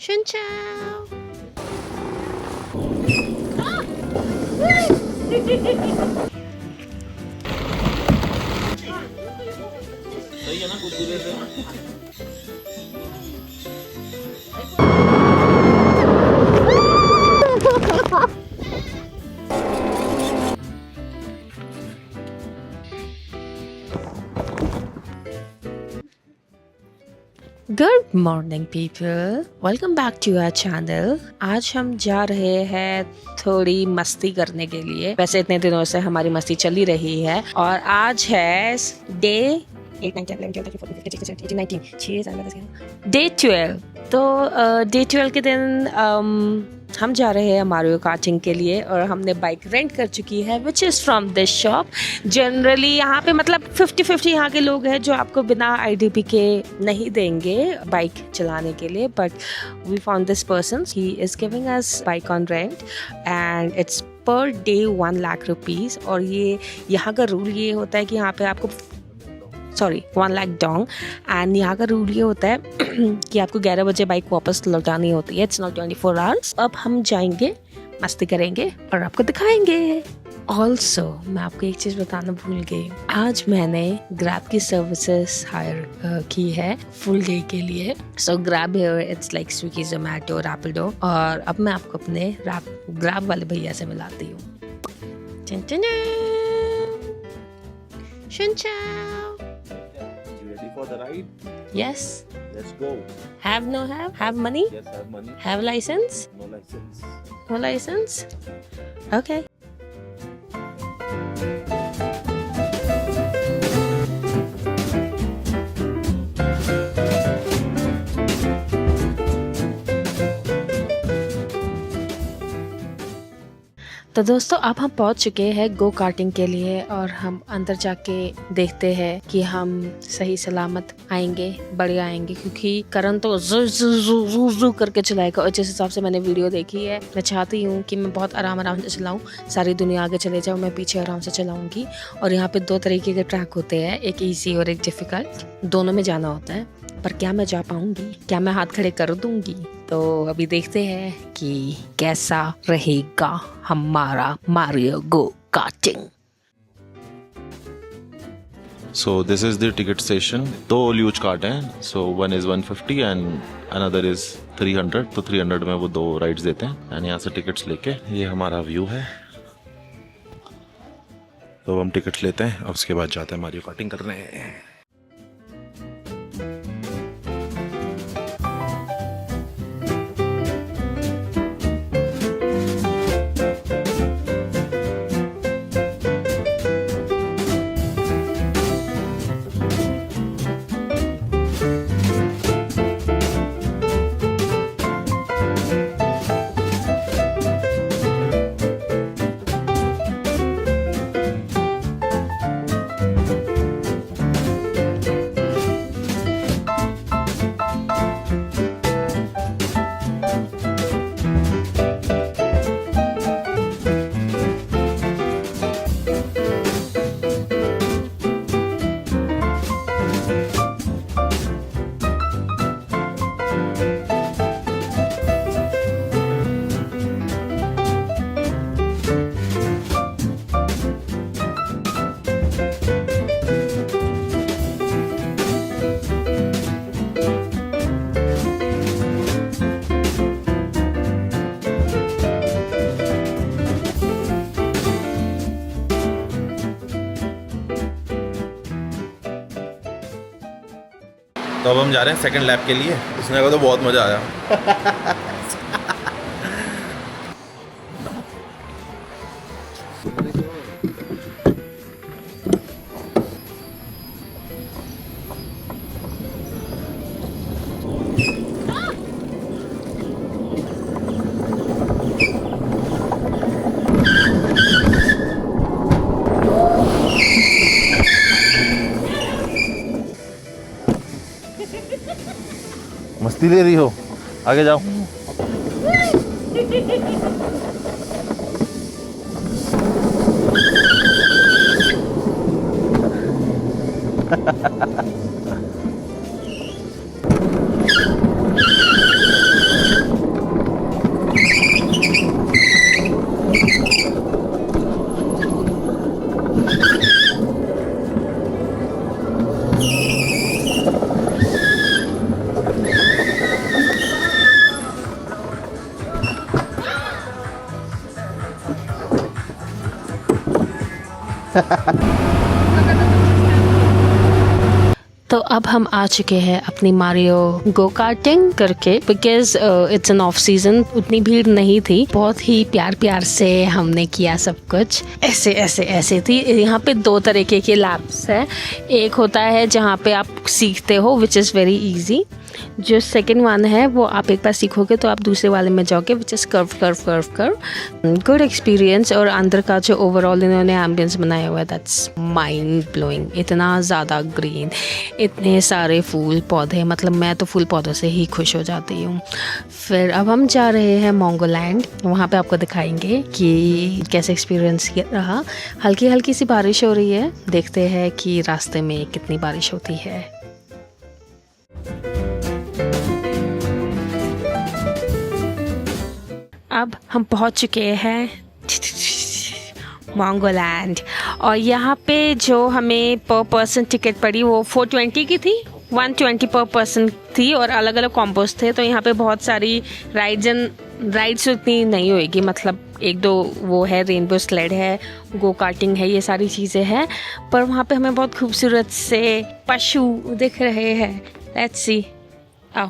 Ciao. सही है ना कुछ दूर से good morning people, welcome back to our channel. आज हम जा रहे हैं थोड़ी मस्ती करने के लिए। वैसे इतने दिनों से हमारी मस्ती चली रही है और आज है डे 12। तो डे 12 के दिन हम जा रहे हैं मारियो कार्टिंग के लिए और हमने बाइक रेंट कर चुकी है which is from this shop. Generally यहाँ पे मतलब 50-50 यहाँ के लोग हैं जो आपको बिना IDP के नहीं देंगे बाइक चलाने के लिए, but we found this person, he is giving us bike on rent and it's per day 1 lakh rupees. और ये यहाँ का रूल ये होता है कि यहाँ पे आपको 1 लाख डोंग, एंड यहाँ का रूल ये होता है कि आपको 11 बजे बाइक वापस लौटानी होती है। It's not 24 hours. अब हम जाएंगे, मस्ती करेंगे और आपको दिखाएंगे। ऑल्सो मैं आपको एक चीज़ बताना भूल गई, आज मैंने ग्रैब की सर्विसेज हायर की है फुल डे के लिए। सो grab it's like Swiggy, Zomato, Rapido. और अब मैं आपको अपने ग्रैब वाले भैया से मिलाती हूँ। ready for the ride? Yes. Let's go. Have money? Yes, have money. Have license? No license. No license? Okay. तो दोस्तों अब हम पहुंच चुके हैं गो कार्टिंग के लिए और हम अंदर जाके देखते हैं कि हम सही सलामत आएंगे, बढ़िया आएंगे, क्योंकि करण तो जू जू जू जू जू करके चलाएगा। और जिस हिसाब से मैंने वीडियो देखी है, मैं चाहती हूँ कि मैं बहुत आराम से चलाऊँ, सारी दुनिया आगे चले जाऊँ, मैं पीछे आराम से चलाऊँगी। और यहाँ पे 2 तरीके के ट्रैक होते हैं, एक ईजी और एक डिफिकल्ट, दोनों में जाना होता है। पर क्या मैं जा पाऊंगी? क्या मैं हाथ खड़े कर दूंगी? तो अभी देखते हैं कि कैसा रहेगा हमारा Mario go karting. So this is the ticket station. 2 luge kart हैं. So one is 150 and another is 300. तो 300 में वो 2 राइड्स देते हैं एंड यहाँ से टिकट्स लेके ये हमारा व्यू है। तो हम टिकट लेते हैं और उसके बाद जाते हैं मारियो कार्टिंग करने। तो अब हम जा रहे हैं सेकंड लैप के लिए। इसमें तो बहुत मज़ा आया। मस्ती ले रही हो, आगे जाओ। तो अब हम आ चुके हैं अपनी मारियो गो कार्टिंग करके, because it's an off season, उतनी भीड़ नहीं थी, बहुत ही प्यार प्यार से हमने किया सब कुछ। ऐसे ऐसे ऐसे थी। यहाँ पे 2 तरीके के लैब्स है। एक होता है जहाँ पे आप सीखते हो, विच इज़ वेरी इजी। जो सेकंड वन है वो आप एक बार सीखोगे तो आप दूसरे वाले में जाओगे, which is curve curve curve curve. Good experience. और अंदर का जो ओवरऑल इन्होंने एम्बियंस बनाया हुआ है, दैट्स माइंड ब्लोइंग। इतना ज़्यादा ग्रीन, इतने सारे फूल पौधे, मतलब मैं तो फूल पौधों से ही खुश हो जाती हूँ। फिर अब हम जा रहे हैं मोंगोलैंड, वहाँ पे आपको दिखाएंगे कि कैसे एक्सपीरियंस रहा। हल्की हल्की सी बारिश हो रही है, देखते हैं कि रास्ते में कितनी बारिश होती है। अब हम पहुंच चुके हैं मोंगोलैंड, और यहाँ पे जो हमें पर पर्सन टिकट पड़ी वो 420 की थी, 120 पर पर्सन थी, और अलग अलग कॉम्बोज थे। तो यहाँ पे बहुत सारी राइड्स उतनी नहीं होएगी, मतलब 1-2 वो है, रेनबो स्लाइड है, गो कार्टिंग है, ये सारी चीज़ें हैं। पर वहाँ पे हमें बहुत खूबसूरत से पशु दिख रहे हैं। लेट्स सी, आओ।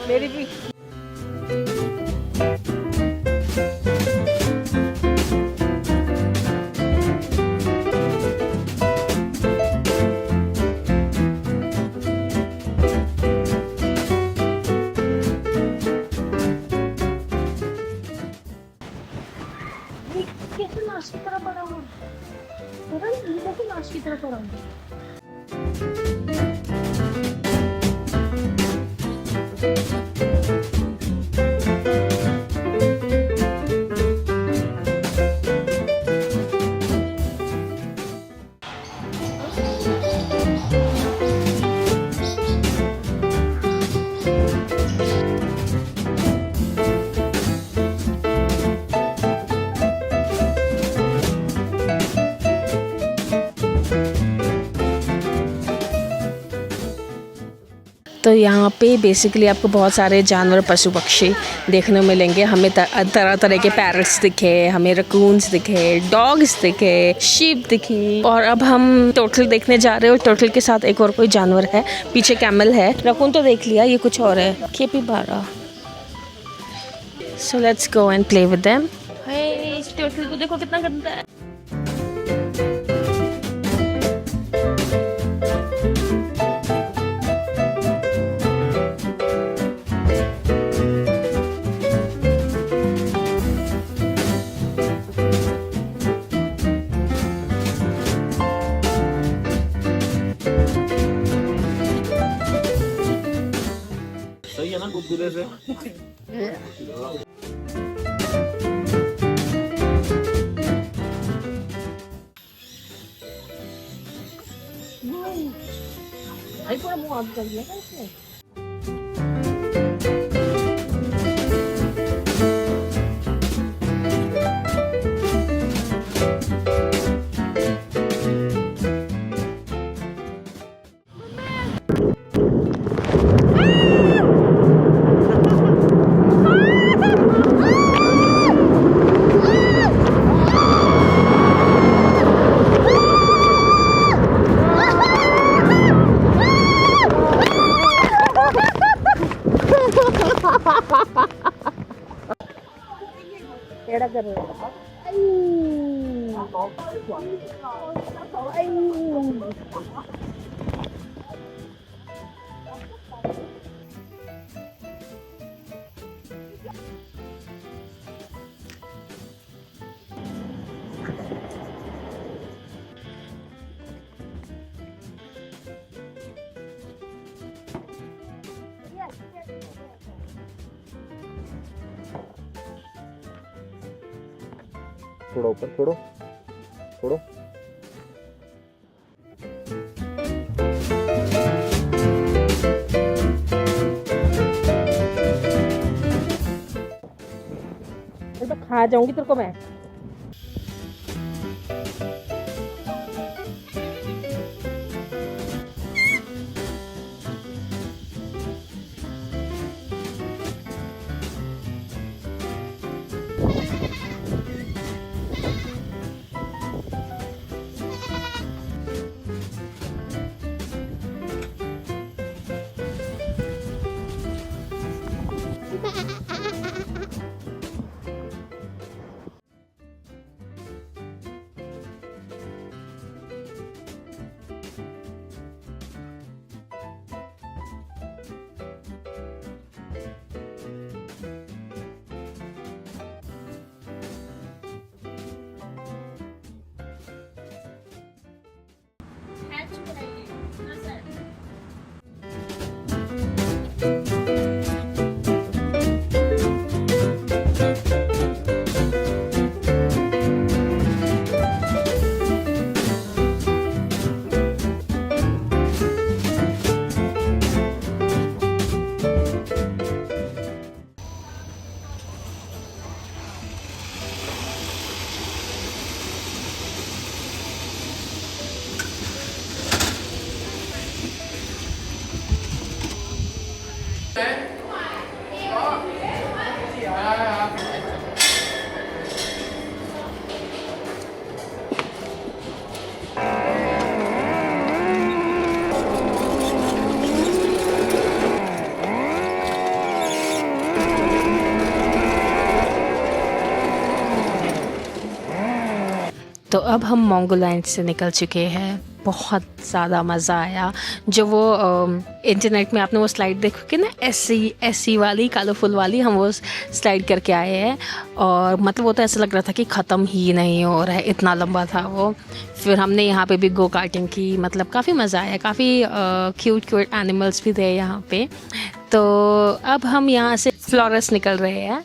मेरी भी कैसे लाश की तरह पड़ा हूँ, कैसे लाश की तरह पड़ा हूँ। तो यहाँ पे बेसिकली आपको बहुत सारे जानवर, पशु पक्षी देखने को मिलेंगे। हमें तरह तरह के पैरट्स दिखे, हमें रकून्स दिखे, डॉग्स दिखे, शीप दिखी। और अब हम टोटल देखने जा रहे हो। टोटल के साथ एक और कोई जानवर है, पीछे कैमल है। रकून तो देख लिया, ये कुछ और है, capybara. So let's go and play with them. इस टोटल को देखो कितना गंदा है। सही है ना गुदगुदे से? भाई पूरा मुंह ऑफ कर दिया था इसने। कर रहे थोड़ा ऊपर छोड़ो छोड़ो। तो खा जाऊंगी तेरे को मैं। तो अब हम मोंगोलैंड से निकल चुके हैं। बहुत ज़्यादा मज़ा आया। जो वो इंटरनेट में आपने वो स्लाइड देखोगे ना, ऐसी वाली कलरफुल वाली, हम वो स्लाइड करके आए हैं और मतलब वो तो ऐसा लग रहा था कि ख़त्म ही नहीं हो रहा है, इतना लंबा था वो। फिर हमने यहाँ पे भी गो कार्टिंग की, मतलब काफ़ी मज़ा आया। काफ़ी क्यूट एनिमल्स भी थे यहाँ पे। तो अब हम यहाँ से फ्लोरेस निकल रहे हैं।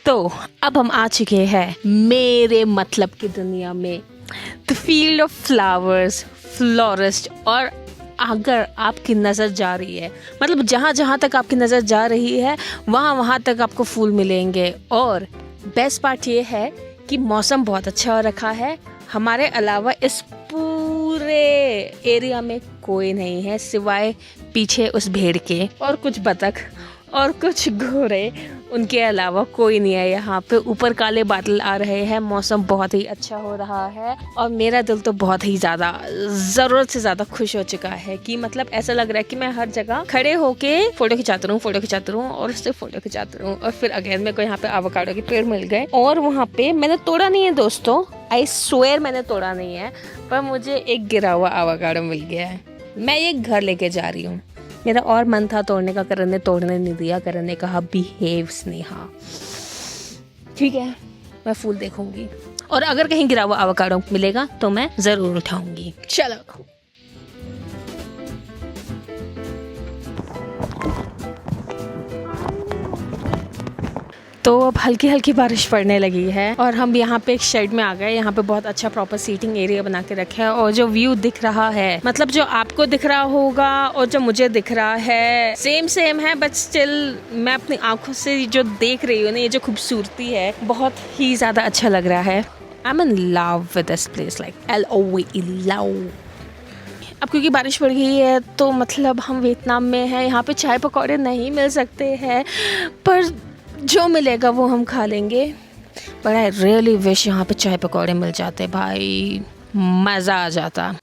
तो अब हम आ चुके हैं मेरे मतलब की दुनिया में, the field of flowers, florist. और अगर आपकी नज़र जा रही है, मतलब जहाँ जहाँ तक आपकी नज़र जा रही है वहाँ वहाँ तक आपको फूल मिलेंगे। और बेस्ट पार्ट ये है कि मौसम बहुत अच्छा हो रखा है। हमारे अलावा इस पूरे एरिया में कोई नहीं है सिवाय पीछे उस भेड़ के और कुछ बतख और कुछ घोड़े, उनके अलावा कोई नहीं है यहाँ पे। ऊपर काले बादल आ रहे हैं, मौसम बहुत ही अच्छा हो रहा है और मेरा दिल तो बहुत ही ज़्यादा, ज़रूरत से ज़्यादा खुश हो चुका है कि मतलब ऐसा लग रहा है कि मैं हर जगह खड़े होके फ़ोटो खिंचाती रहूँ और उससे फ़ोटो खिंचाती रहूँ। और फिर अगेन मेरे को यहाँ पे एवोकाडो के पेड़ मिल गए और वहाँ पे मैंने तोड़ा नहीं है दोस्तों, आई स्वेयर मैंने तोड़ा नहीं है, पर मुझे एक गिरा हुआ एवोकाडो मिल गया है। मैं ये घर लेके जा रही हूँ। मेरा और मन था तोड़ने का, करण ने तोड़ने नहीं दिया। करण ने कहा बिहेव स्नेहा। ठीक है, मैं फूल देखूंगी और अगर कहीं गिरा हुआ एवोकाडो मिलेगा तो मैं ज़रूर उठाऊंगी। चलो। तो अब हल्की हल्की बारिश पड़ने लगी है और हम यहाँ पे एक शेड में आ गए। यहाँ पे बहुत अच्छा प्रॉपर सीटिंग एरिया बना के रखा है और जो व्यू दिख रहा है, मतलब जो आपको दिख रहा होगा और जो मुझे दिख रहा है सेम है, बट स्टिल मैं अपनी आंखों से जो देख रही हूँ ना, ये जो खूबसूरती है बहुत ही ज़्यादा अच्छा लग रहा है। I am in love with this place, like LOVE love. अब क्योंकि बारिश पड़ गई है तो मतलब हम वियतनाम में हैं, यहाँ पे चाय पकौड़े नहीं मिल सकते हैं, पर जो मिलेगा वो हम खा लेंगे। बट आई रियली विश यहाँ पे चाय पकौड़े मिल जाते भाई, मज़ा आ जाता।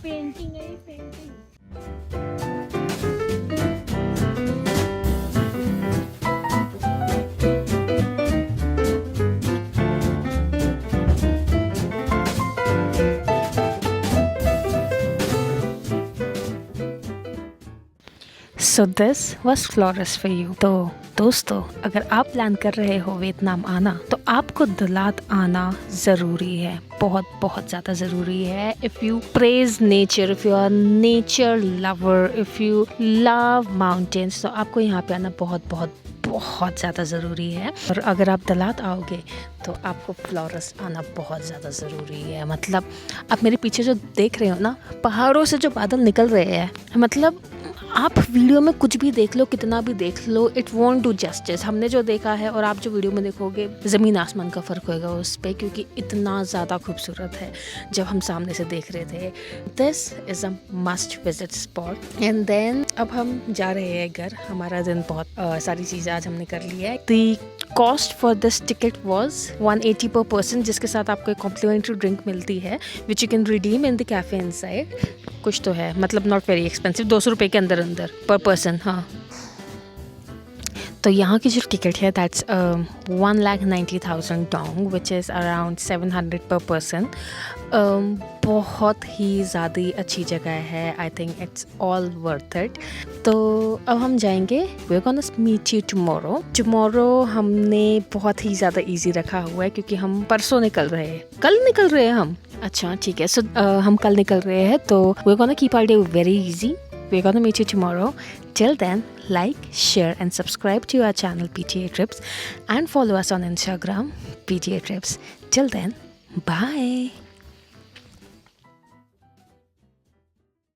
पेंटिंग है, painting. So this was fluoresce for you. तो दोस्तों, अगर आप प्लान कर रहे हो वियतनाम आना तो आपको दलात आना ज़रूरी है, बहुत बहुत ज़्यादा ज़रूरी है। If you praise nature, if you are nature lover, if you love mountains, तो आपको यहाँ पे आना बहुत बहुत बहुत ज़्यादा ज़रूरी है। और अगर आप दलात आओगे तो आपको फ्लोरस आना बहुत ज़्यादा ज़रूरी है। मतलब आप मेरे पीछे जो देख रहे हो ना, पहाड़ों से जो बादल निकल रहे हैं, मतलब आप वीडियो में कुछ भी देख लो, कितना भी देख लो, इट वॉन्ट डू जस्टिस। हमने जो देखा है और आप जो वीडियो में देखोगे, ज़मीन आसमान का फ़र्क होगा उस पर, क्योंकि इतना ज़्यादा खूबसूरत है जब हम सामने से देख रहे थे। This is a must visit spot. And then अब हम जा रहे हैं घर। हमारा दिन बहुत सारी चीज़ें आज हमने कर ली है। दी cost for this ticket was 180 पर पर्सन, जिसके साथ आपको एक कॉम्प्लीमेंट्री ड्रिंक मिलती है which you can redeem in the cafe inside. कुछ तो है, मतलब नॉट वेरी एक्सपेंसिव, 200 रुपये के अंदर पर पर्सन। हाँ, तो यहाँ की जो टिकट है that's 1,90,000 dong, which is around 700 per person. बहुत ही ज़्यादा अच्छी जगह है। I think it's all worth it. तो अब हम जाएंगे, we are gonna meet you tomorrow. हमने बहुत ही ज़्यादा इजी रखा हुआ है क्योंकि हम परसों निकल रहे हैं, कल निकल रहे हैं हम। अच्छा ठीक है, सो हम कल निकल रहे हैं, तो we are gonna keep our day very easy. We're gonna meet you tomorrow. Till then, like, share and subscribe to our channel PTA Trips and follow us on Instagram PTA Trips. Till then, bye.